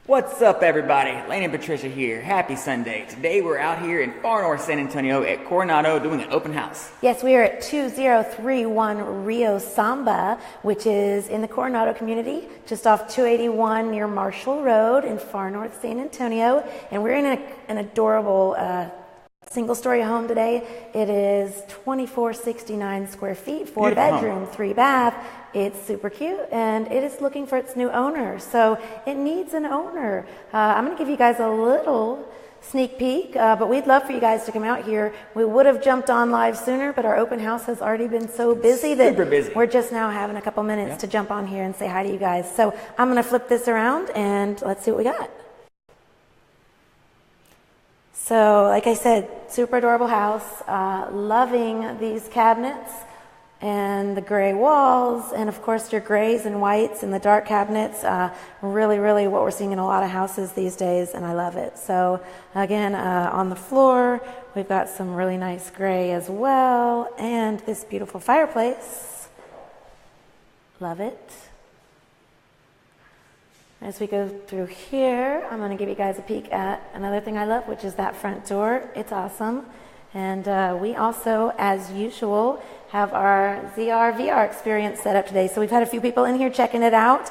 What's up, everybody? Lane and Patricia here. Happy Sunday. Today we're out here in far north San Antonio at Coronado doing an open house. Yes, we are at 2031 Rio Samba, which is in the Coronado Community, just off 281 near Marshall Road in far north San Antonio. And we're in an adorable single-story home today. It is 2469 square feet, 4 bedroom, 3 bath. It's super cute, and it is looking for its new owner. So it needs an owner. I'm going to give you guys a little sneak peek, but we'd love for you guys to come out here. We would have jumped on live sooner, but our open house has already been so busy that we're just now having a couple minutes to jump on here and say hi to you guys. So I'm going to flip this around, and let's see what we got. So, like I said, super adorable house. Loving these cabinets and the gray walls, and of course your grays and whites and the dark cabinets. Really what we're seeing in a lot of houses these days, and I love it. So again, on the floor, we've got some really nice gray as well, and this beautiful fireplace. Love it. As we go through here, I'm going to give you guys a peek at another thing I love, which is that front door. It's awesome. And we also, as usual, have our ZR VR experience set up today. So we've had a few people in here checking it out.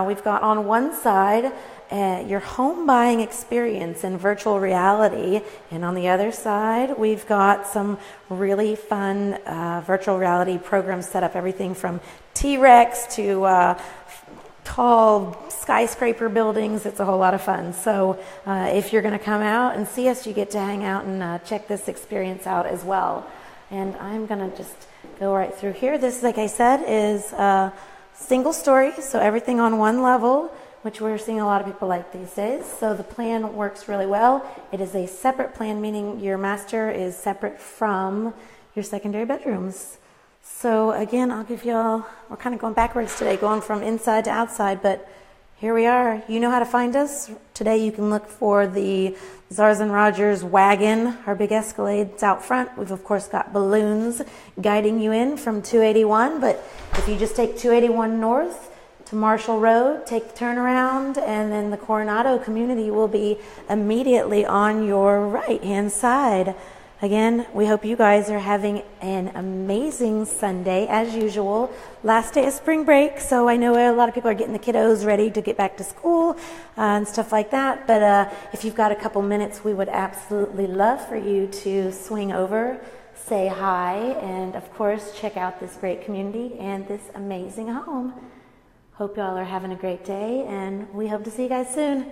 We've got on one side your home buying experience in virtual reality. And on the other side, we've got some really fun virtual reality programs set up. Everything from T-Rex to tall skyscraper buildings. It's a whole lot of fun. So if you're going to come out and see us, you get to hang out and check this experience out as well. And I'm going to just go right through here. This, like I said, is single story, so everything on one level, which we're seeing a lot of people like these days. So the plan works really well. It is a separate plan, meaning your master is separate from your secondary bedrooms. So again, I'll give y'all, we're kind of going backwards today, going from inside to outside, but here we are. You know how to find us. Today you can look for the Zars and Rogers wagon, our big Escalade's out front. We've of course got balloons guiding you in from 281, but if you just take 281 north to Marshall Road, take the turnaround, and then the Coronado Community will be immediately on your right-hand side. Again, we hope you guys are having an amazing Sunday, as usual. Last day of spring break, so I know a lot of people are getting the kiddos ready to get back to school and stuff like that. But if you've got a couple minutes, we would absolutely love for you to swing over, say hi, and of course, check out this great community and this amazing home. Hope y'all are having a great day, and we hope to see you guys soon.